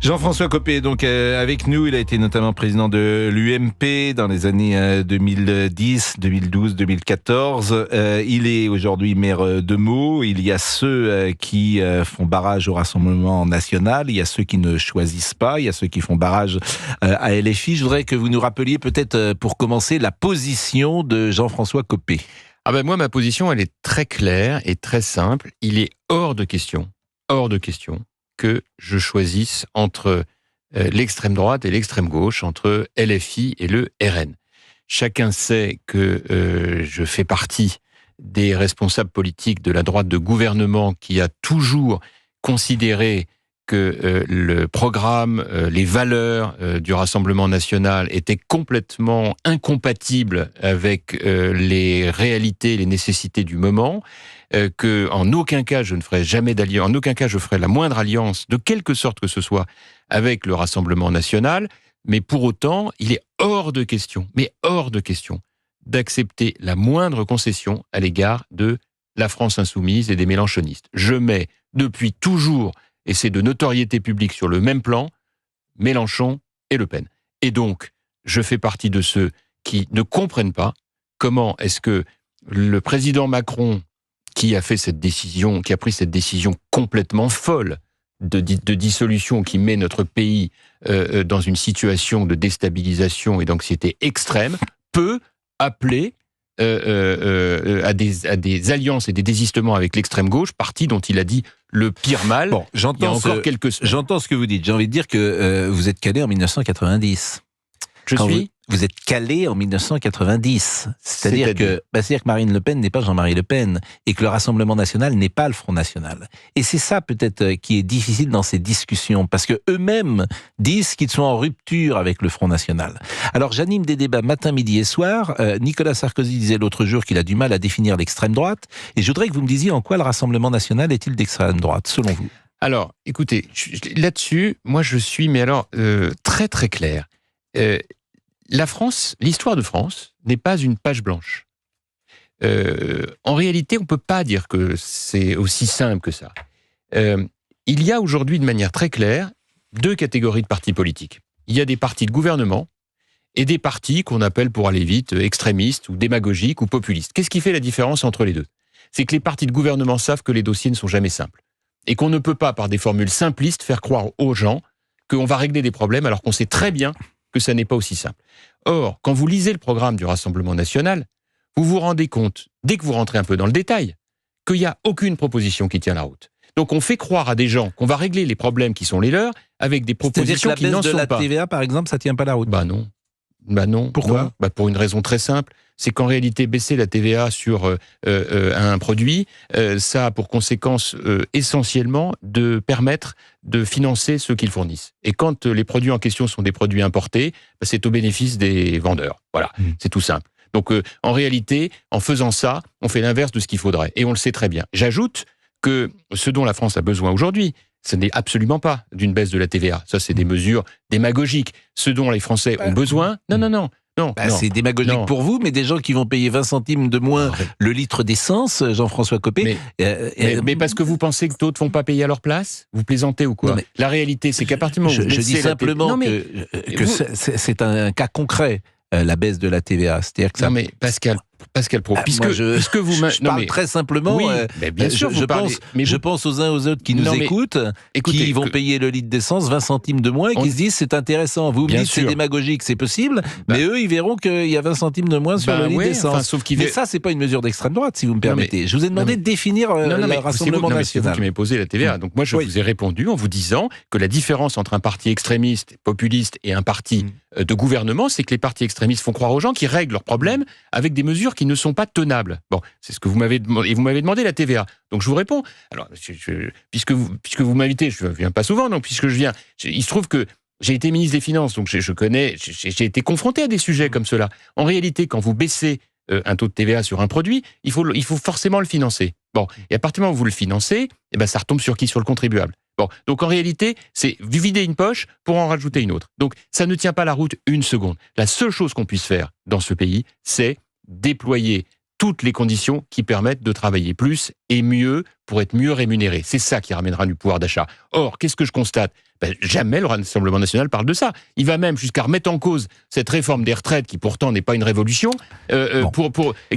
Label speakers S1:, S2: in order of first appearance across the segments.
S1: Jean-François Copé, donc avec nous, il a été notamment président de l'UMP dans les années 2010, 2012, 2014. Il est aujourd'hui maire de Meaux. Il y a ceux qui font barrage au Rassemblement national, il y a ceux qui ne choisissent pas, il y a ceux qui font barrage à LFI. Je voudrais que vous nous rappeliez peut-être pour commencer la position de Jean-François Copé.
S2: Moi, ma position, elle est très claire et très simple. Il est hors de question que je choisisse entre l'extrême droite et l'extrême gauche, entre LFI et le RN. Chacun sait que je fais partie des responsables politiques de la droite de gouvernement qui a toujours considéré que le programme, les valeurs du Rassemblement national étaient complètement incompatibles avec les réalités, les nécessités du moment, que en aucun cas je ne ferai jamais d'alliance, en aucun cas je ferai la moindre alliance, de quelque sorte que ce soit, avec le Rassemblement national, mais pour autant, il est hors de question, d'accepter la moindre concession à l'égard de la France insoumise et des mélenchonistes. Je mets depuis toujours, et c'est de notoriété publique sur le même plan, Mélenchon et Le Pen. Et donc, je fais partie de ceux qui ne comprennent pas comment est-ce que le président Macron, qui a pris cette décision complètement folle de dissolution qui met notre pays dans une situation de déstabilisation et d'anxiété extrême, peut appeler à des alliances et des désistements avec l'extrême gauche, parti dont il a dit le pire mal.
S1: Bon, j'entends ce que vous dites. J'ai envie de dire que vous êtes calé en 1990. Vous êtes calé en 1990. C'est-à-dire que Marine Le Pen n'est pas Jean-Marie Le Pen et que le Rassemblement national n'est pas le Front national. Et c'est ça peut-être qui est difficile dans ces discussions parce que eux-mêmes disent qu'ils sont en rupture avec le Front national. Alors j'anime des débats matin, midi et soir. Nicolas Sarkozy disait l'autre jour qu'il a du mal à définir l'extrême droite. Et je voudrais que vous me disiez en quoi le Rassemblement national est-il d'extrême droite, selon vous?
S2: Alors, écoutez, là-dessus, moi je suis très très clair. La France, l'histoire de France n'est pas une page blanche. En réalité, on ne peut pas dire que c'est aussi simple que ça. Il y a aujourd'hui, de manière très claire, deux catégories de partis politiques. Il y a des partis de gouvernement et des partis qu'on appelle, pour aller vite, extrémistes ou démagogiques ou populistes. Qu'est-ce qui fait la différence entre les deux? C'est que les partis de gouvernement savent que les dossiers ne sont jamais simples. Et qu'on ne peut pas, par des formules simplistes, faire croire aux gens qu'on va régler des problèmes alors qu'on sait très bien que ça n'est pas aussi simple. Or, quand vous lisez le programme du Rassemblement national, vous vous rendez compte, dès que vous rentrez un peu dans le détail, qu'il n'y a aucune proposition qui tient la route. Donc on fait croire à des gens qu'on va régler les problèmes qui sont les leurs avec des propositions qui n'en sont pas.
S1: C'est-à-dire que la baisse de la TVA, par exemple, ça ne tient pas la route?
S2: Non.
S1: Pourquoi?
S2: Pour une raison très simple, c'est qu'en réalité, baisser la TVA sur un produit, ça a pour conséquence essentiellement de permettre de financer ceux qu'ils fournissent. Et quand les produits en question sont des produits importés, c'est au bénéfice des vendeurs. Voilà, c'est tout simple. Donc en réalité, en faisant ça, on fait l'inverse de ce qu'il faudrait. Et on le sait très bien. J'ajoute que ce dont la France a besoin aujourd'hui, ce n'est absolument pas d'une baisse de la TVA. Ça, c'est des mesures démagogiques. Ce dont les Français ont besoin... Non.
S1: C'est démagogique pour vous, mais des gens qui vont payer 20 centimes de moins le litre d'essence, Jean-François Copé...
S2: Mais parce que vous pensez que d'autres ne vont pas payer à leur place? Vous plaisantez ou quoi? La réalité, c'est qu'à partir du moment où
S1: je dis simplement que c'est un cas concret, la baisse de la TVA. C'est-à-dire que ça...
S2: Non mais Pascal Praud,
S1: je parle très simplement.
S2: Oui, bien sûr,
S1: je pense aux uns aux autres qui nous écoutent, qui vont payer le litre d'essence 20 centimes de moins et qui se disent c'est intéressant. Vous me dites c'est démagogique, c'est possible, mais eux ils verront qu'il y a 20 centimes de moins sur le litre d'essence. Mais ça c'est pas une mesure d'extrême droite, si vous me permettez. Je vous ai demandé de définir le Rassemblement national.
S2: C'est vous qui m'avez posé la TVA. Donc moi je vous ai répondu en vous disant que la différence entre un parti extrémiste, populiste et un parti de gouvernement, c'est que les partis extrémistes font croire aux gens qu'ils règlent leurs problèmes avec des mesures qui ne sont pas tenables. Bon, c'est ce que vous m'avez demandé. Et vous m'avez demandé la TVA. Donc je vous réponds. Alors, puisque vous m'invitez, je ne viens pas souvent, donc puisque je viens, il se trouve que j'ai été ministre des Finances, donc je connais, j'ai été confronté à des sujets comme cela. En réalité, quand vous baissez un taux de TVA sur un produit, il faut forcément le financer. Bon, et à partir du moment où vous le financez, ça retombe sur qui? Sur le contribuable. Bon, donc en réalité, c'est vider une poche pour en rajouter une autre. Donc ça ne tient pas la route une seconde. La seule chose qu'on puisse faire dans ce pays, c'est déployer toutes les conditions qui permettent de travailler plus et mieux pour être mieux rémunérés. C'est ça qui ramènera du pouvoir d'achat. Or, qu'est-ce que je constate ? Jamais le Rassemblement national parle de ça. Il va même jusqu'à remettre en cause cette réforme des retraites, qui pourtant n'est pas une révolution,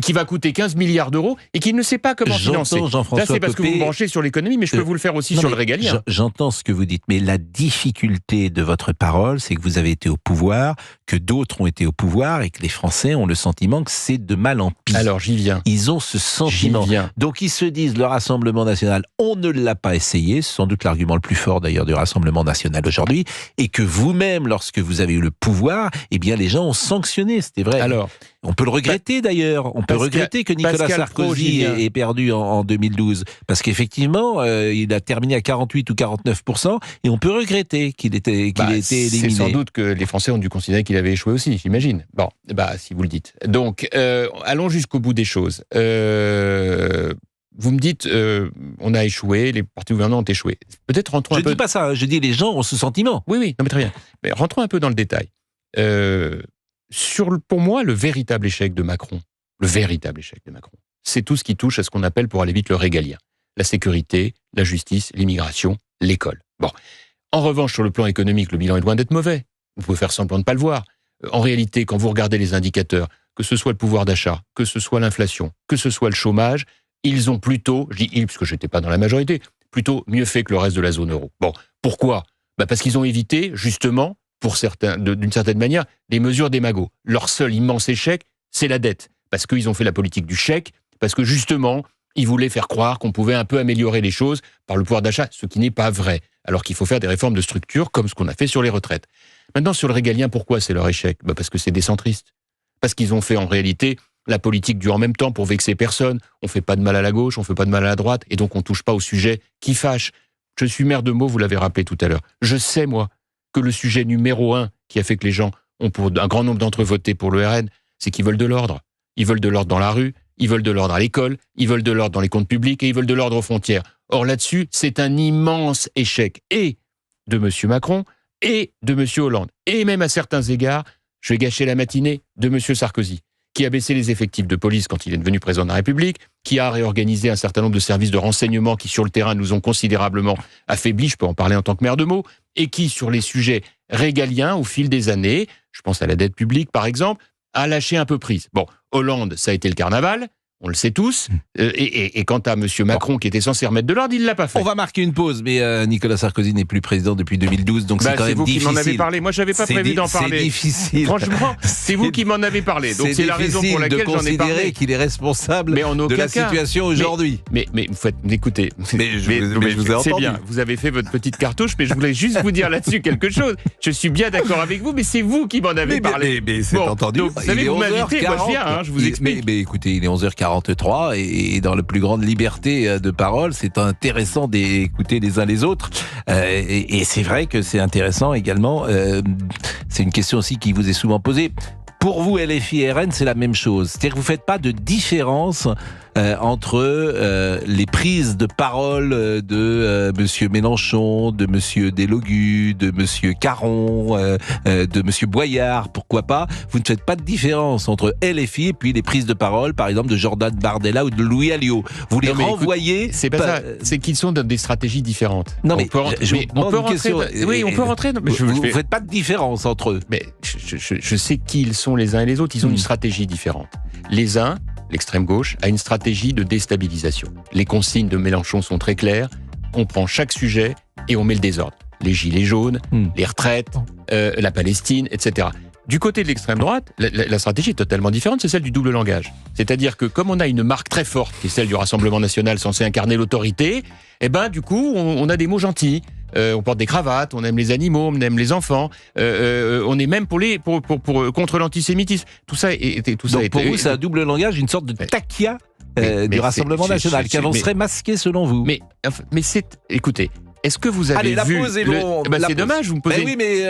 S2: qui va coûter 15 milliards d'euros et qui ne sait pas comment financer. Là, c'est parce que vous me branchez sur l'économie, mais je peux vous le faire aussi sur le régalien.
S1: J'entends ce que vous dites, mais la difficulté de votre parole, c'est que vous avez été au pouvoir, que d'autres ont été au pouvoir et que les Français ont le sentiment que c'est de mal en pis.
S2: Alors, j'y viens.
S1: Ils ont ce sentiment. Donc, ils se disent, le Rassemblement national, on ne l'a pas essayé, c'est sans doute l'argument le plus fort d'ailleurs du Rassemblement national aujourd'hui, et que vous-même, lorsque vous avez eu le pouvoir, eh bien les gens ont sanctionné, c'était vrai.
S2: Alors,
S1: on peut le regretter d'ailleurs, on peut regretter que Nicolas Sarkozy ait perdu en 2012, parce qu'effectivement, il a terminé à 48 ou 49%, et on peut regretter qu'il ait été éliminé.
S2: C'est sans doute que les Français ont dû considérer qu'il avait échoué aussi, j'imagine. Bon, si vous le dites. Donc, allons jusqu'au bout des choses. Vous me dites, on a échoué, les partis gouvernants ont échoué. Peut-être rentrons un peu...
S1: Je ne dis pas ça, je dis les gens ont ce sentiment.
S2: Oui, non mais très bien. Mais rentrons un peu dans le détail. Pour moi, le véritable échec de Macron, c'est tout ce qui touche à ce qu'on appelle, pour aller vite, le régalien. La sécurité, la justice, l'immigration, l'école. Bon. En revanche, sur le plan économique, le bilan est loin d'être mauvais. Vous pouvez faire semblant de ne pas le voir. En réalité, quand vous regardez les indicateurs, que ce soit le pouvoir d'achat, que ce soit l'inflation, que ce soit le chômage, ils ont plutôt, je dis ils parce que je n'étais pas dans la majorité, plutôt mieux fait que le reste de la zone euro. Bon, pourquoi ? Parce qu'ils ont évité, justement, pour certains, d'une certaine manière, des mesures d'émago. Leur seul immense échec, c'est la dette. Parce qu'ils ont fait la politique du chèque, parce que justement, ils voulaient faire croire qu'on pouvait un peu améliorer les choses par le pouvoir d'achat, ce qui n'est pas vrai. Alors qu'il faut faire des réformes de structure, comme ce qu'on a fait sur les retraites. Maintenant, sur le régalien, pourquoi c'est leur échec ? Parce que c'est des centristes. Parce qu'ils ont fait, en réalité, la politique du en même temps pour vexer personne. On fait pas de mal à la gauche, on fait pas de mal à la droite, et donc on touche pas au sujet qui fâche. Je suis maire de Meaux, vous l'avez rappelé tout à l'heure. Je sais, moi, que le sujet numéro 1 qui a fait que les gens ont, pour un grand nombre d'entre eux, voté pour le RN, c'est qu'ils veulent de l'ordre. Ils veulent de l'ordre dans la rue, ils veulent de l'ordre à l'école, ils veulent de l'ordre dans les comptes publics, et ils veulent de l'ordre aux frontières. Or là-dessus, c'est un immense échec, et de M. Macron, et de M. Hollande, et même à certains égards, je vais gâcher la matinée, de M. Sarkozy, qui a baissé les effectifs de police quand il est devenu président de la République, qui a réorganisé un certain nombre de services de renseignement qui, sur le terrain, nous ont considérablement affaiblis, je peux en parler en tant que maire de Meaux, et qui, sur les sujets régaliens, au fil des années, je pense à la dette publique par exemple, a lâché un peu prise. Bon, Hollande, ça a été le carnaval, on le sait tous, et quant à M. Macron, qui était censé remettre de l'ordre, il ne l'a pas fait.
S1: On va marquer une pause, mais Nicolas Sarkozy n'est plus président depuis 2012, donc c'est quand même difficile.
S2: C'est vous qui m'en avez parlé, moi je n'avais pas prévu d'en parler.
S1: C'est difficile.
S2: Franchement, c'est vous qui m'en avez parlé, donc c'est la raison pour laquelle j'en ai parlé.
S1: C'est difficile de considérer qu'il est responsable de la situation aujourd'hui.
S2: Mais vous faites, écoutez,
S1: je vous ai entendu.
S2: C'est bien, vous avez fait votre petite cartouche, mais je voulais juste vous dire là-dessus quelque chose. Je suis bien d'accord avec vous, mais c'est vous qui m'en avez parlé.
S1: Mais c'est entendu.
S2: Donc, vous savez, vous m'invitez, moi je viens, je vous explique.
S1: Mais écoutez, il est 11h43 et dans la plus grande liberté de parole, c'est intéressant d'écouter les uns les autres. Et c'est vrai que c'est intéressant également. C'est une question aussi qui vous est souvent posée. Pour vous, LFI et RN, c'est la même chose. C'est-à-dire que vous ne faites pas de différence entre les prises de parole de Monsieur Mélenchon, de Monsieur Delogu, de Monsieur Caron, de Monsieur Boyard, pourquoi pas. Vous ne faites pas de différence entre LFI et puis les prises de parole, par exemple, de Jordan Bardella ou de Louis Alliot. Vous les renvoyez...
S2: C'est pas ça, c'est qu'ils sont dans des stratégies différentes.
S1: Non, mais
S2: on peut rentrer... Oui, on peut rentrer...
S1: Vous ne faites pas de différence entre eux.
S2: Mais je sais qui ils sont les uns et les autres. Ils ont une stratégie différente. Les uns... L'extrême gauche a une stratégie de déstabilisation. Les consignes de Mélenchon sont très claires. On prend chaque sujet et on met le désordre. Les gilets jaunes, les retraites, la Palestine, etc. Du côté de l'extrême droite, la stratégie est totalement différente, c'est celle du double langage. C'est-à-dire que comme on a une marque très forte, qui est celle du Rassemblement national censé incarner l'autorité, du coup, on a des mots gentils. On porte des cravates, on aime les animaux, on aime les enfants, on est même contre l'antisémitisme. Tout ça
S1: Donc pour vous, c'est un double langage, une sorte de taquia du Rassemblement national, qui avancerait masqué selon vous.
S2: Mais écoutez, est-ce que vous avez vu...
S1: Pause est bon.
S2: C'est dommage, vous me posez...
S1: oui, mais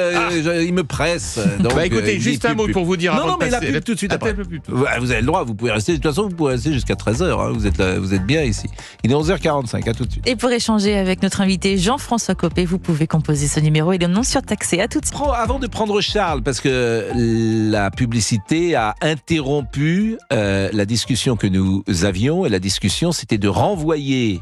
S1: il me presse. Donc,
S2: écoutez, juste un mot pour vous dire...
S1: Non, mais la pub tout de suite après. Vous avez le droit, vous pouvez rester. De toute façon, vous pouvez rester jusqu'à 13h. Hein. Vous êtes bien ici. Il est 11h45, à tout de suite.
S3: Et pour échanger avec notre invité Jean-François Copé, vous pouvez composer ce numéro. Il est non surtaxé. À tout de suite.
S1: Avant de prendre Charles, parce que la publicité a interrompu la discussion que nous avions. Et la discussion, c'était de renvoyer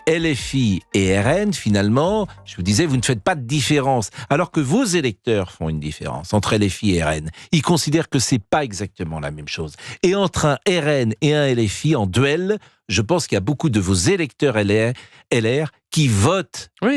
S1: LFI et RN, finalement, je vous disais, vous ne faites pas de différence, alors que vos électeurs font une différence entre LFI et RN. Ils considèrent que c'est pas exactement la même chose. Et entre un RN et un LFI en duel, je pense qu'il y a beaucoup de vos électeurs LR qui votent RN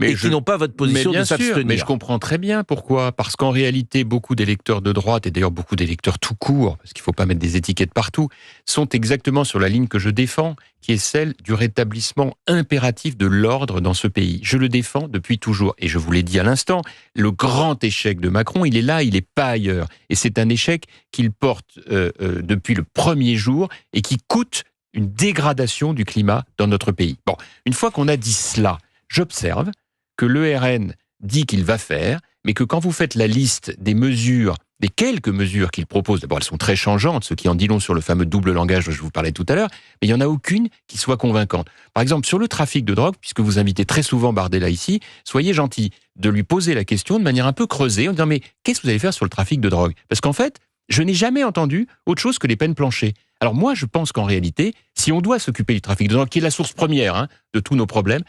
S1: et qui n'ont pas votre position de s'abstenir.
S2: Mais je comprends très bien pourquoi. Parce qu'en réalité, beaucoup d'électeurs de droite, et d'ailleurs beaucoup d'électeurs tout court, parce qu'il ne faut pas mettre des étiquettes partout, sont exactement sur la ligne que je défends, qui est celle du rétablissement impératif de l'ordre dans ce pays. Je le défends depuis toujours. Et je vous l'ai dit à l'instant, le grand échec de Macron, il est là, il n'est pas ailleurs. Et c'est un échec qu'il porte depuis le premier jour et qui coûte une dégradation du climat dans notre pays. Bon, une fois qu'on a dit cela, j'observe que le RN dit qu'il va faire, mais que quand vous faites la liste des mesures, des quelques mesures qu'il propose, d'abord elles sont très changeantes, ce qui en dit long sur le fameux double langage dont je vous parlais tout à l'heure, mais il n'y en a aucune qui soit convaincante. Par exemple, sur le trafic de drogue, puisque vous invitez très souvent Bardella ici, soyez gentil de lui poser la question de manière un peu creusée, en disant mais qu'est-ce que vous allez faire sur le trafic de drogue ? Parce qu'en fait, je n'ai jamais entendu autre chose que les peines planchers. Alors moi, je pense qu'en réalité, si on doit s'occuper du trafic de drogue, qui est la source première de tous nos problèmes,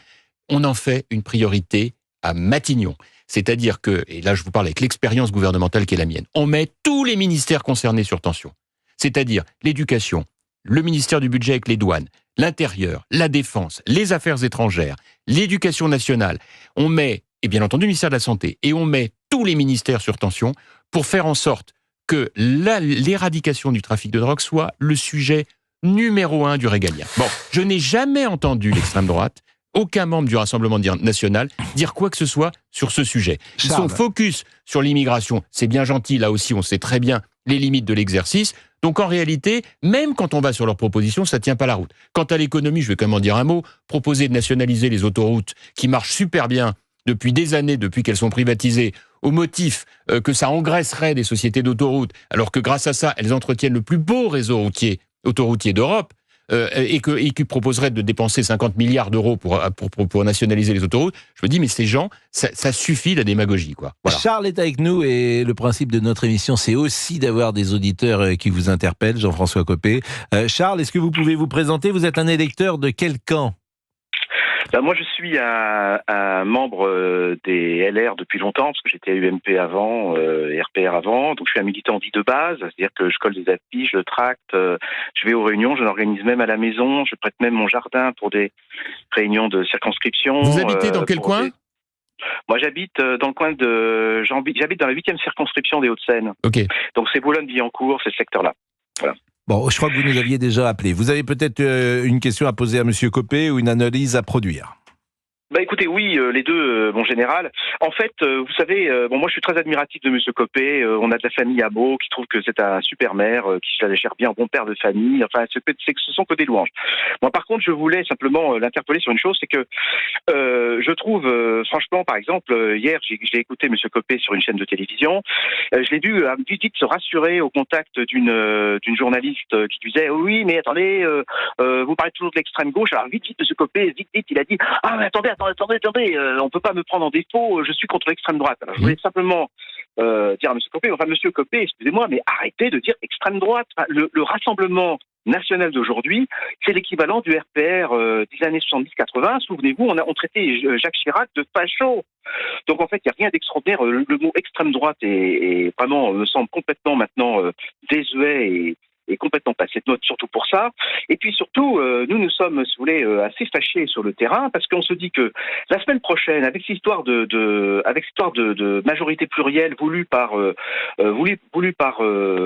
S2: on en fait une priorité à Matignon. C'est-à-dire que, et là je vous parle avec l'expérience gouvernementale qui est la mienne, on met tous les ministères concernés sur tension. C'est-à-dire l'éducation, le ministère du budget avec les douanes, l'intérieur, la défense, les affaires étrangères, l'éducation nationale. On met, et bien entendu, le ministère de la Santé, et on met tous les ministères sur tension pour faire en sorte que l'éradication du trafic de drogue soit le sujet numéro 1 du régalien. Bon, je n'ai jamais entendu l'extrême droite, aucun membre du Rassemblement national, dire quoi que ce soit sur ce sujet. Ils sont focus sur l'immigration. C'est bien gentil, là aussi, on sait très bien les limites de l'exercice. Donc en réalité, même quand on va sur leurs propositions, ça ne tient pas la route. Quant à l'économie, je vais quand même en dire un mot, proposer de nationaliser les autoroutes qui marchent super bien depuis des années, depuis qu'elles sont privatisées, au motif que ça engraisserait des sociétés d'autoroutes, alors que grâce à ça, elles entretiennent le plus beau réseau autoroutier d'Europe, et qui proposerait de dépenser 50 milliards d'euros pour nationaliser les autoroutes, je me dis, mais ces gens, ça suffit la démagogie, quoi. Voilà.
S1: Charles est avec nous et le principe de notre émission, c'est aussi d'avoir des auditeurs qui vous interpellent, Jean-François Copé. Charles, est-ce que vous pouvez vous présenter ? Vous êtes un électeur de quel camp ?
S4: Moi, je suis un membre des LR depuis longtemps, parce que j'étais à UMP avant, RPR avant. Donc, je suis un militant dit de base, c'est-à-dire que je colle des affiches, je tracte, je vais aux réunions, je l'organise même à la maison, je prête même mon jardin pour des réunions de circonscription.
S2: Vous habitez dans quel coin ?
S4: Moi, j'habite dans le coin de... J'habite dans la 8e circonscription des Hauts-de-Seine.
S2: Ok.
S4: Donc, c'est Boulogne-Billancourt, c'est ce secteur-là. Voilà.
S1: Bon, je crois que vous nous aviez déjà appelé. Vous avez peut-être une question à poser à Monsieur Copé ou une analyse à produire.
S4: Écoutez, oui, les deux, mon général. En fait, vous savez, moi je suis très admiratif de Monsieur Copé. On a de la famille à Meaux qui trouve que c'est un super maire, qui se la gère bien, un bon père de famille. Enfin, ce sont que des louanges. Moi, par contre, je voulais simplement l'interpeller sur une chose, c'est que je trouve, franchement, par exemple, hier, j'ai écouté Monsieur Copé sur une chaîne de télévision. Je l'ai vu vite se rassurer au contact d'une journaliste qui disait oui, mais attendez, vous parlez toujours de l'extrême gauche. Alors vite, Monsieur Copé, vite, il a dit ah mais attendez, on peut pas me prendre en défaut, je suis contre l'extrême droite. Alors je voulais simplement dire à Monsieur Copé, Monsieur Copé, excusez-moi, mais arrêtez de dire extrême droite. Le Rassemblement national d'aujourd'hui, c'est l'équivalent du RPR des années 70-80. Souvenez-vous, on traitait Jacques Chirac de facho. Donc en fait, il n'y a rien d'extraordinaire. Le mot extrême droite est vraiment, me semble complètement maintenant désuet et complètement passé de mode, surtout pour ça. Et puis surtout, nous sommes, si vous voulez, assez fâchés sur le terrain, parce qu'on se dit que la semaine prochaine, avec cette histoire de majorité plurielle voulue par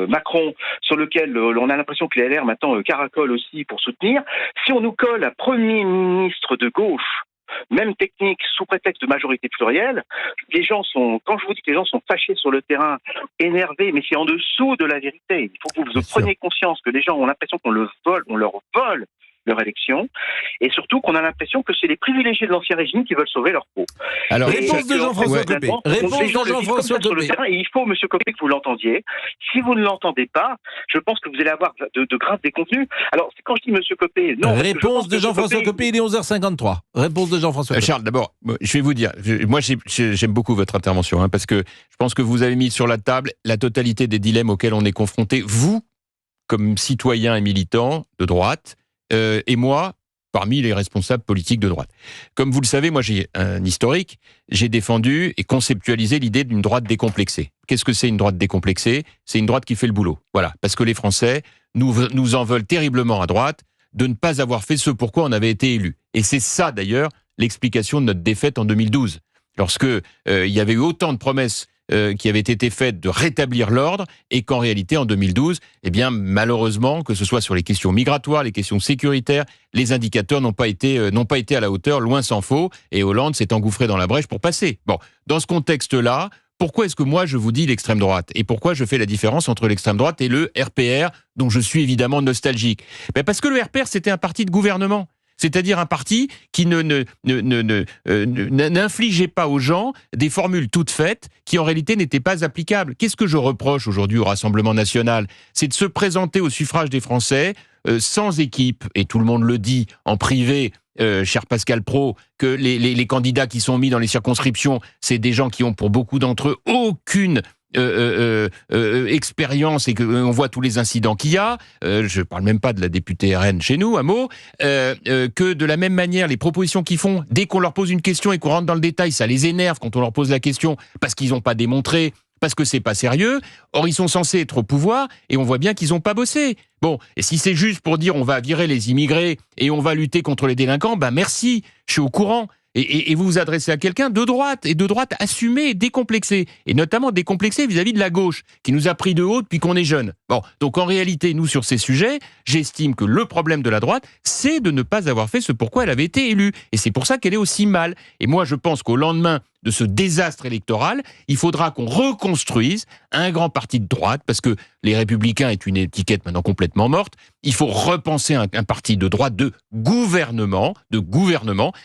S4: Macron, sur lequel on a l'impression que les LR maintenant caracolent aussi pour soutenir, si on nous colle un Premier ministre de gauche, même technique, sous prétexte de majorité plurielle, quand je vous dis que les gens sont fâchés sur le terrain, énervés, mais c'est en dessous de la vérité. Il faut que vous preniez conscience que les gens ont l'impression qu'on leur vole leur élection, et surtout qu'on a l'impression que c'est les privilégiés de l'ancien régime qui veulent sauver leur peau.
S1: Alors, réponse de Jean-François Copé. Réponse de Jean-François Copé.
S4: Et il faut, Monsieur Copé, que vous l'entendiez. Si vous ne l'entendez pas, je pense que vous allez avoir de graves déconvenus. Alors, quand je dis Monsieur Copé, non.
S1: Réponse de Jean-François Copé, il est 11h53. Réponse de Jean-François Copé.
S2: Charles, d'abord, je vais vous dire, moi j'aime beaucoup votre intervention, parce que je pense que vous avez mis sur la table la totalité des dilemmes auxquels on est confronté, vous, comme citoyen et militant de droite, et moi, parmi les responsables politiques de droite. Comme vous le savez, moi j'ai un historique, j'ai défendu et conceptualisé l'idée d'une droite décomplexée. Qu'est-ce que c'est une droite décomplexée ? C'est une droite qui fait le boulot. Voilà, parce que les Français nous en veulent terriblement à droite de ne pas avoir fait ce pourquoi on avait été élu. Et c'est ça d'ailleurs l'explication de notre défaite en 2012. Lorsque il y avait eu autant de promesses qui avaient été faites de rétablir l'ordre, et qu'en réalité, en 2012, eh bien, malheureusement, que ce soit sur les questions migratoires, les questions sécuritaires, les indicateurs n'ont pas été à la hauteur, loin s'en faut, et Hollande s'est engouffré dans la brèche pour passer. Bon, dans ce contexte-là, pourquoi est-ce que moi je vous dis l'extrême droite ? Et pourquoi je fais la différence entre l'extrême droite et le RPR, dont je suis évidemment nostalgique ? Parce que le RPR, c'était un parti de gouvernement. C'est-à-dire un parti qui n'infligeait pas aux gens des formules toutes faites qui en réalité n'étaient pas applicables. Qu'est-ce que je reproche aujourd'hui au Rassemblement national ? C'est de se présenter au suffrage des Français sans équipe, et tout le monde le dit en privé, cher Pascal Praud, que les candidats qui sont mis dans les circonscriptions, c'est des gens qui ont pour beaucoup d'entre eux aucune expérience, et qu'on voit tous les incidents qu'il y a, je parle même pas de la députée RN chez nous, un mot, que de la même manière, les propositions qu'ils font, dès qu'on leur pose une question et qu'on rentre dans le détail, ça les énerve quand on leur pose la question, parce qu'ils n'ont pas démontré, parce que c'est pas sérieux. Or, ils sont censés être au pouvoir, et on voit bien qu'ils n'ont pas bossé. Bon, et si c'est juste pour dire on va virer les immigrés, et on va lutter contre les délinquants, ben merci, je suis au courant. Et vous vous adressez à quelqu'un de droite, et de droite assumée et décomplexée, et notamment décomplexée vis-à-vis de la gauche, qui nous a pris de haut depuis qu'on est jeune. Bon, donc en réalité, nous, sur ces sujets, j'estime que le problème de la droite, c'est de ne pas avoir fait ce pourquoi elle avait été élue. Et c'est pour ça qu'elle est aussi mal. Et moi, je pense qu'au lendemain de ce désastre électoral, il faudra qu'on reconstruise un grand parti de droite, parce que les Républicains est une étiquette maintenant complètement morte. Il faut repenser un parti de droite de gouvernement,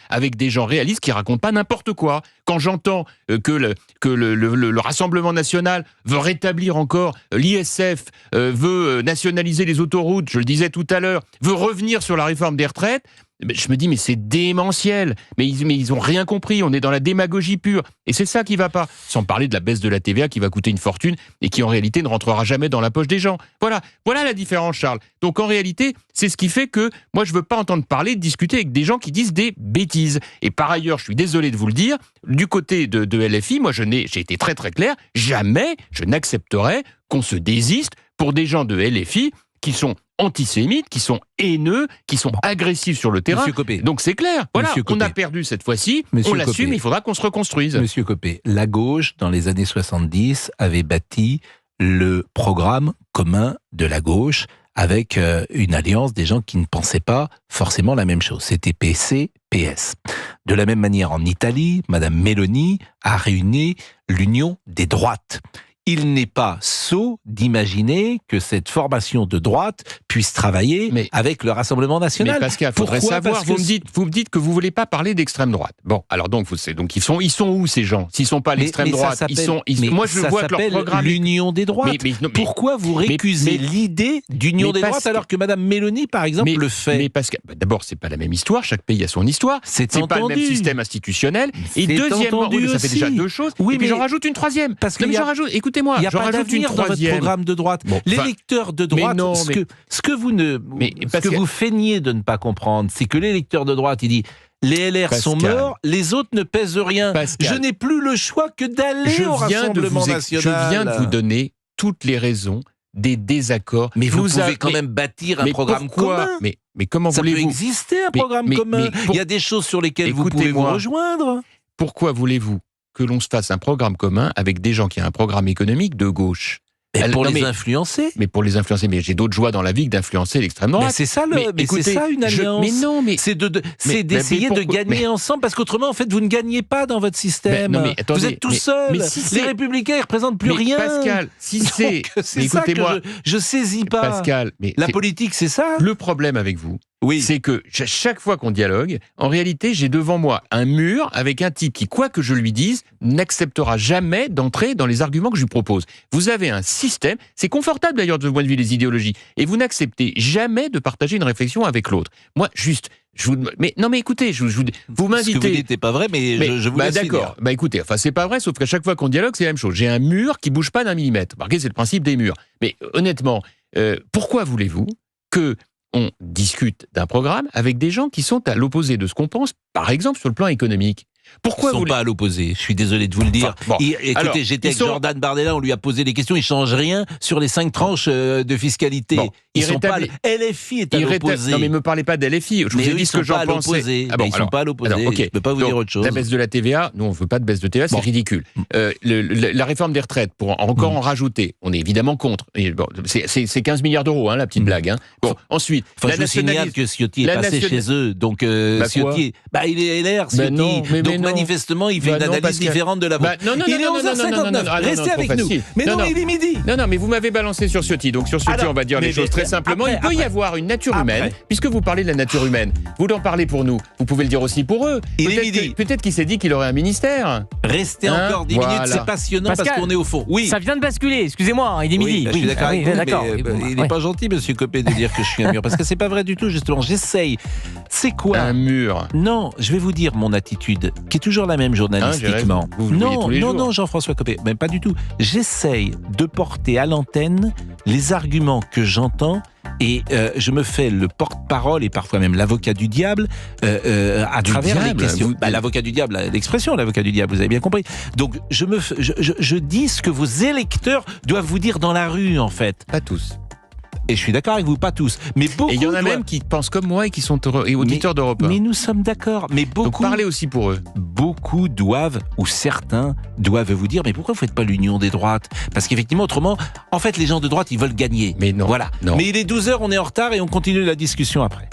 S2: avec des gens réalistes qui racontent pas n'importe quoi. Quand j'entends que le Rassemblement national veut rétablir encore l'ISF, veut nationaliser les autoroutes, je le disais tout à l'heure, veut revenir sur la réforme des retraites, je me dis, mais c'est démentiel. Mais ils ont rien compris. On est dans la démagogie pure. Et c'est ça qui va pas. Sans parler de la baisse de la TVA qui va coûter une fortune et qui, en réalité, ne rentrera jamais dans la poche des gens. Voilà la différence, Charles. Donc, en réalité, c'est ce qui fait que moi, je veux pas entendre parler, discuter avec des gens qui disent des bêtises. Et par ailleurs, je suis désolé de vous le dire, du côté de LFI, moi, j'ai été très, très clair. Jamais je n'accepterai qu'on se désiste pour des gens de LFI qui sont antisémites, qui sont haineux, qui sont agressifs sur le terrain. Donc c'est clair. Voilà, on a perdu cette fois-ci, on l'assume, il faudra qu'on se reconstruise.
S1: Monsieur Copé, la gauche, dans les années 70, avait bâti le programme commun de la gauche avec une alliance des gens qui ne pensaient pas forcément la même chose. C'était PC, PS. De la même manière, en Italie, Madame Meloni a réuni l'union des droites. Il n'est pas sot d'imaginer que cette formation de droite puisse travailler avec le Rassemblement national.
S2: Mais Pascal, faudrait savoir, vous me dites que vous voulez pas parler d'extrême droite. Bon, alors donc ils sont où ces gens ? S'ils sont pas à l'extrême droite, moi je vois que leur programme
S1: l'union des droites. Pourquoi vous récusez l'idée d'union des droites alors que Madame Mélanie, par exemple, le fait ?
S2: Mais Pascal, d'abord c'est pas la même histoire. Chaque pays a son histoire. C'est pas le même système institutionnel. Et deuxièmement, ça fait déjà deux choses. Oui, mais j'en rajoute une troisième. J'en rajoute. Écoutez.
S1: Il n'y a pas d'avenir dans votre programme de droite. L'électeur de droite, ce que vous feignez de ne pas comprendre, c'est que l'électeur de droite, il dit les LR sont morts, les autres ne pèsent rien. Je n'ai plus le choix que d'aller au Rassemblement national.
S2: Je viens de vous donner toutes les raisons des désaccords.
S1: Mais vous pouvez quand même bâtir un programme commun.
S2: Mais comment voulez-vous ?
S1: Ça peut exister un programme commun. Il y a des choses sur lesquelles vous pouvez vous rejoindre.
S2: Pourquoi voulez-vous que l'on se fasse un programme commun avec des gens qui ont un programme économique de gauche?
S1: Pour les influencer.
S2: Mais pour les influencer, mais j'ai d'autres joies dans la vie que d'influencer l'extrême droite.
S1: Mais c'est ça, c'est ça une alliance. C'est d'essayer de gagner ensemble, parce qu'autrement, en fait, vous ne gagnez pas dans votre système. Vous êtes tout seul. Les Républicains, ils ne représentent plus rien.
S2: Pascal, si c'est...
S1: C'est ça que je saisis pas.
S2: Pascal,
S1: la politique, c'est ça.
S2: Le problème avec vous,
S1: Oui.
S2: C'est que chaque fois qu'on dialogue, en réalité, j'ai devant moi un mur avec un type qui, quoi que je lui dise, n'acceptera jamais d'entrer dans les arguments que je lui propose. Vous avez un système, c'est confortable d'ailleurs de ce point de vue des idéologies, et vous n'acceptez jamais de partager une réflexion avec l'autre. Moi, juste, mais écoutez, vous m'invitez.
S1: Ce que vous dites n'est pas vrai, mais je vous laisse
S2: d'accord.
S1: finir.
S2: Écoutez, c'est pas vrai, sauf qu'à chaque fois qu'on dialogue, c'est la même chose. J'ai un mur qui bouge pas d'un millimètre. Remarquez, c'est le principe des murs. Mais honnêtement, pourquoi voulez-vous que on discute d'un programme avec des gens qui sont à l'opposé de ce qu'on pense, par exemple sur le plan économique? Pourquoi
S1: ils ne sont pas à l'opposé, je suis désolé de vous le dire. Écoutez, j'étais avec Jordan Bardella, on lui a posé des questions, il ne change rien sur les 5 tranches de fiscalité. Ils sont pas... LFI est à l'opposé.
S2: Non mais ne me parlez pas d'LFI, je vous ai dit ce que j'en pensais.
S1: Ils ne sont pas à l'opposé, je ne peux pas vous dire autre chose.
S2: La baisse de la TVA, nous on ne veut pas de baisse de TVA, c'est ridicule. La réforme des retraites, pour encore en rajouter, on est évidemment contre. C'est 15 milliards d'euros, la petite blague. Bon, ensuite,
S1: je vous signale que Ciotti est passé chez eux, donc Ciotti, il est LR, Ciotti. Donc manifestement, il fait une analyse différente de la vôtre. Il est 11h59, restez avec nous. Mais non, il est midi.
S2: Non, mais vous m'avez balancé sur Ciotti. Donc sur Ciotti, on va dire les choses très simplement. Il peut y avoir une nature humaine, puisque vous parlez de la nature humaine. Vous en parlez pour nous. Vous pouvez le dire aussi pour eux. Peut-être qu'il s'est dit qu'il aurait un ministère.
S1: Restez encore 10 minutes, c'est passionnant parce qu'on est au fond. Oui.
S3: Ça vient de basculer, excusez-moi, il est midi.
S1: Je suis d'accord avec vous, mais il n'est pas gentil, monsieur Copé, de dire que je suis un mur. Parce que c'est pas vrai du tout, justement. J'essaye. C'est quoi
S2: un mur?
S1: Non, je vais vous dire mon attitude, qui est toujours la même journalistiquement. Non, Jean-François Copé, même pas du tout. J'essaye de porter à l'antenne les arguments que j'entends et je me fais le porte-parole et parfois même l'avocat du diable à travers les questions. L'avocat du diable, l'expression l'avocat du diable, vous avez bien compris. Donc je dis ce que vos électeurs doivent vous dire dans la rue, en fait.
S2: Pas tous.
S1: Et je suis d'accord avec vous, pas tous. Mais beaucoup.
S2: Et il y en a même qui pensent comme moi et qui sont auditeurs d'Europe 1.
S1: Mais nous sommes d'accord. Mais beaucoup.
S2: Donc parlez aussi pour eux.
S1: Beaucoup doivent, ou certains doivent vous dire, mais pourquoi vous ne faites pas l'union des droites? Parce qu'effectivement, autrement, en fait, les gens de droite, ils veulent gagner.
S2: Mais non.
S1: Voilà.
S2: Non.
S1: Mais il est 12h, on est en retard et on continue la discussion après.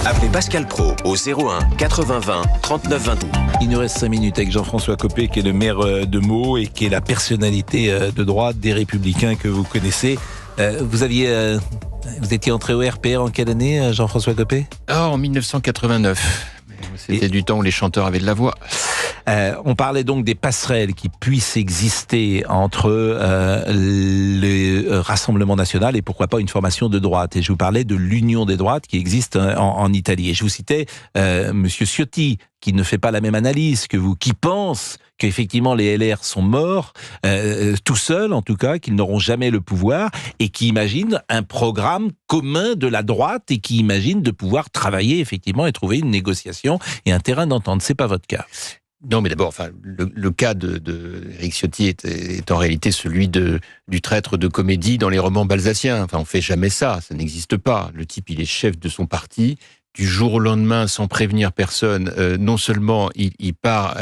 S5: Appelez Pascal Praud au 01 80 20 39 20.
S1: Il nous reste 5 minutes avec Jean-François Copé, qui est le maire de Meaux et qui est la personnalité de droite des Républicains que vous connaissez. Vous étiez entré au RPR en quelle année, Jean-François Copé?
S2: En 1989. C'était du temps où les chanteurs avaient de la voix.
S1: On parlait donc des passerelles qui puissent exister entre le Rassemblement national et pourquoi pas une formation de droite. Et je vous parlais de l'union des droites qui existe en Italie. Et je vous citais Monsieur Ciotti, qui ne fait pas la même analyse que vous, qui pense qu'effectivement les LR sont morts, tout seuls en tout cas, qu'ils n'auront jamais le pouvoir, et qui imagine un programme commun de la droite et qui imagine de pouvoir travailler effectivement et trouver une négociation et un terrain d'entente. C'est pas votre cas.
S2: Non, mais d'abord, le cas d'Éric Ciotti est en réalité celui du traître de comédie dans les romans balsaciens. On fait jamais ça n'existe pas. Le type, il est chef de son parti. Du jour au lendemain, sans prévenir personne, non seulement il part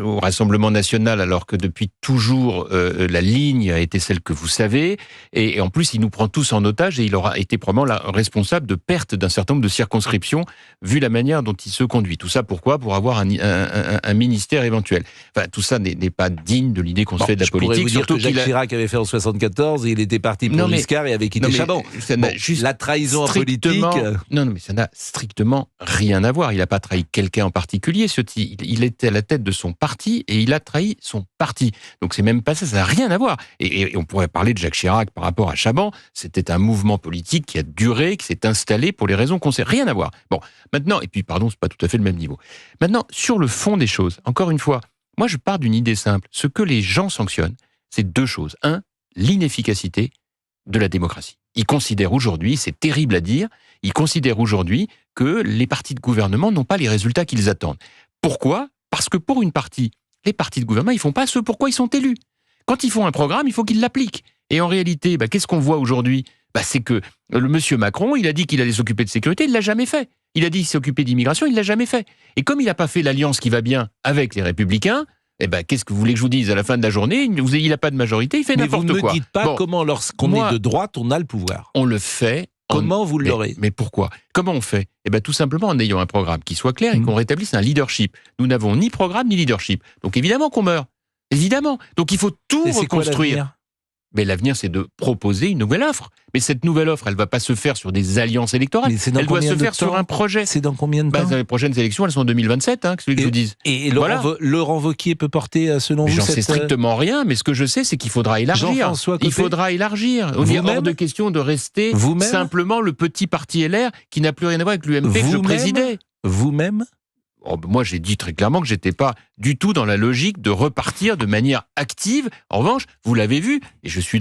S2: au Rassemblement national, alors que depuis toujours, la ligne a été celle que vous savez, et en plus, il nous prend tous en otage, et il aura été probablement responsable de perte d'un certain nombre de circonscriptions, vu la manière dont il se conduit. Tout ça, pourquoi? Pour avoir un ministère éventuel. Tout ça n'est pas digne de l'idée qu'on se fait de la politique.
S1: Je pourrais vous dire que Jacques Chirac avait fait en 74, et il était parti pour Giscard et avait quitté Chaban. La trahison en politique...
S2: Non, mais ça n'a strictement rien à voir. Il n'a pas trahi quelqu'un en particulier, Ciotti. Il était à la tête de son parti et il a trahi son parti. Donc c'est même pas ça, ça n'a rien à voir. Et on pourrait parler de Jacques Chirac par rapport à Chaban. C'était un mouvement politique qui a duré, qui s'est installé pour les raisons qu'on sait. Rien à voir. Bon, maintenant, et puis pardon, c'est pas tout à fait le même niveau. Maintenant, sur le fond des choses, encore une fois, moi je pars d'une idée simple. Ce que les gens sanctionnent, c'est deux choses. Un, l'inefficacité de la démocratie. Ils considèrent aujourd'hui, c'est terrible à dire, ils considèrent aujourd'hui que les partis de gouvernement n'ont pas les résultats qu'ils attendent. Pourquoi? Parce que pour une partie, les partis de gouvernement, ils font pas ce pourquoi ils sont élus. Quand ils font un programme, il faut qu'ils l'appliquent. Et en réalité, qu'est-ce qu'on voit aujourd'hui? C'est que le monsieur Macron, il a dit qu'il allait s'occuper de sécurité, il l'a jamais fait. Il a dit qu'il s'occupait d'immigration, il l'a jamais fait. Et comme il n'a pas fait l'alliance qui va bien avec les Républicains, qu'est-ce que vous voulez que je vous dise? À la fin de la journée, il n'a pas de majorité, il fait n'importe quoi.
S1: Mais vous ne me dites pas comment, lorsqu'on est de droite, on a le pouvoir.
S2: On le fait.
S1: Comment vous l'aurez?
S2: Mais pourquoi? Comment on fait? Tout simplement en ayant un programme qui soit clair et qu'on rétablisse un leadership. Nous n'avons ni programme ni leadership. Donc évidemment qu'on meurt. Évidemment. Donc il faut tout reconstruire. Mais l'avenir, c'est de proposer une nouvelle offre. Mais cette nouvelle offre, elle ne va pas se faire sur des alliances électorales. Elle doit se faire sur un projet.
S1: C'est dans combien de temps ?
S2: Les prochaines élections, elles sont en 2027, que celui que je vous dise.
S1: Et Laurent Wauquiez peut porter, selon vous,
S2: j'en sais strictement rien, mais ce que je sais, c'est qu'il faudra élargir. Il faudra élargir. Il est hors de question de rester simplement le petit parti LR qui n'a plus rien à voir avec l'UMP que je présidais.
S1: Vous-même ?
S2: Moi, j'ai dit très clairement que j'étais pas du tout dans la logique de repartir de manière active. En revanche, vous l'avez vu, et je suis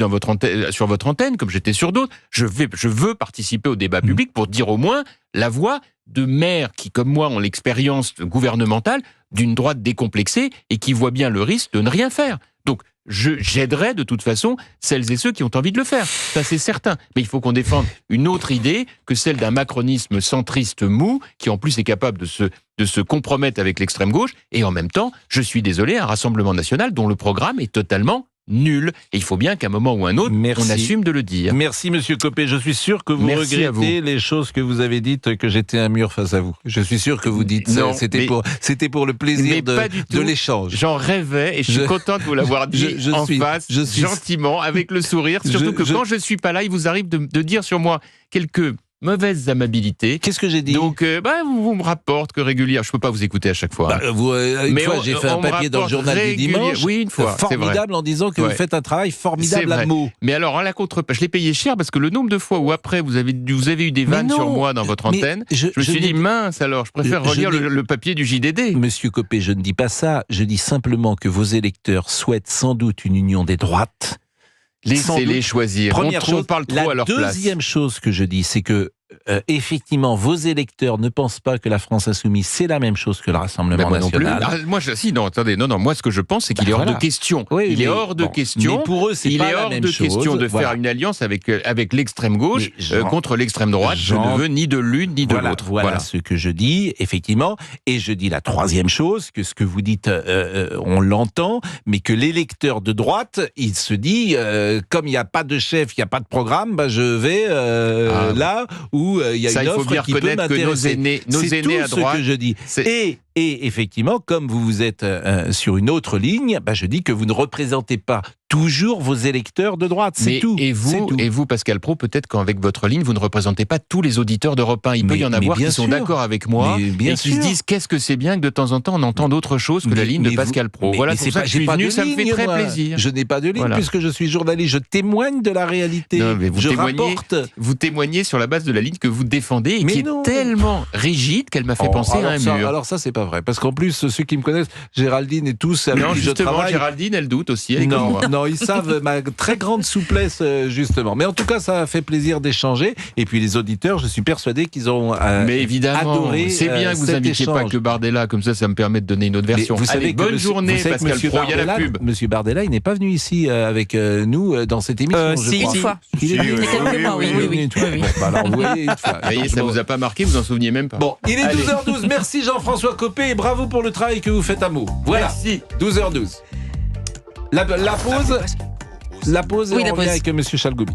S2: sur votre antenne, comme j'étais sur d'autres, je veux participer au débat public pour dire au moins la voix de maires qui, comme moi, ont l'expérience gouvernementale d'une droite décomplexée et qui voient bien le risque de ne rien faire. Donc, j'aiderai de toute façon celles et ceux qui ont envie de le faire. Ça, c'est certain. Mais il faut qu'on défende une autre idée que celle d'un macronisme centriste mou, qui en plus est capable de se compromettre avec l'extrême gauche. Et en même temps, je suis désolé, un Rassemblement national dont le programme est totalement nul. Et il faut bien qu'à un moment ou un autre, on assume de le dire.
S1: Merci, Monsieur Copé. Je suis sûr que vous regrettez les choses que vous avez dites, que j'étais un mur face à vous. Je suis sûr que vous dites ça. C'était pour le plaisir de l'échange.
S2: J'en rêvais et je suis content de vous l'avoir dit gentiment, avec le sourire. Surtout que quand je ne suis pas là, il vous arrive de dire sur moi quelques mauvaises amabilités.
S1: Qu'est-ce que j'ai dit ?
S2: Donc, vous me rapporte que régulièrement, je peux pas vous écouter à chaque fois.
S1: Une fois, j'ai fait un papier dans le journal du dimanche.
S2: Oui, une fois.
S1: Formidable, en disant que vous faites un travail formidable à mots.
S2: Mais alors, à la contre-page, je l'ai payé cher parce que le nombre de fois où après vous avez eu des vannes sur moi dans votre antenne, je me suis dit mince alors, je préfère relire le papier du JDD.
S1: Monsieur Copé, je ne dis pas ça. Je dis simplement que vos électeurs souhaitent sans doute une union des droites.
S2: Laissez-les choisir. On parle trop à leur place.
S1: La deuxième chose que je dis, c'est que effectivement, vos électeurs ne pensent pas que la France insoumise, c'est la même chose que le Rassemblement national.
S2: Moi, ce que je pense, c'est qu'il est hors de question. Il est hors de question.
S1: Mais pour eux, c'est pas la même chose.
S2: Il est hors de question de faire une alliance avec l'extrême gauche contre l'extrême droite. Je ne veux ni de l'une ni de l'autre.
S1: Voilà ce que je dis, effectivement. Et je dis la troisième chose, que ce que vous dites, on l'entend, mais que l'électeur de droite, il se dit, comme il n'y a pas de chef, il n'y a pas de programme, je vais là où il y a une offre qui peut m'intéresser.
S2: Nos aînés à droite,
S1: ce que je dis. Et effectivement, comme vous êtes sur une autre ligne, je dis que vous ne représentez pas toujours vos électeurs de droite, c'est tout.
S2: Et vous, Pascal Praud, peut-être qu'avec votre ligne, vous ne représentez pas tous les auditeurs d'Europe 1. Il peut y en avoir qui sont d'accord avec moi et qui se disent qu'est-ce que c'est bien que de temps en temps on entende autre chose que la ligne de Pascal Praud. Voilà, c'est pour ça que je suis venu, ça me fait très plaisir.
S1: Je n'ai pas de ligne puisque je suis journaliste, je témoigne de la réalité.
S2: Non, mais vous témoignez sur la base de la ligne que vous défendez et qui est tellement rigide qu'elle m'a fait penser à un mur.
S1: Alors ça, c'est pas vrai, parce qu'en plus, ceux qui me connaissent, Géraldine et tous avec qui je travaille...
S2: Géraldine, elle doute aussi.
S1: Non, ils savent ma très grande souplesse, justement. Mais en tout cas, ça a fait plaisir d'échanger. Et puis les auditeurs, je suis persuadé qu'ils ont adoré.
S2: C'est bien que vous n'invitiez pas que Bardella, comme ça me permet de donner une autre version.
S1: Vous savez,
S2: bonne journée, Pascal Praud, il y a la pub.
S1: Monsieur Bardella, il n'est pas venu ici avec nous dans cette émission.
S3: Une fois.
S1: Il est venu
S3: quelques mois, oui.
S1: Alors, vous voyez, une fois.
S2: Voyez, ça vous a pas marqué, vous en souveniez même pas.
S1: Bon, il est 12h12. Merci Jean-François Copé et bravo pour le travail que vous faites à mots. Voilà.
S2: Merci.
S1: 12h12. La pause. On revient avec Monsieur Chalgoubi.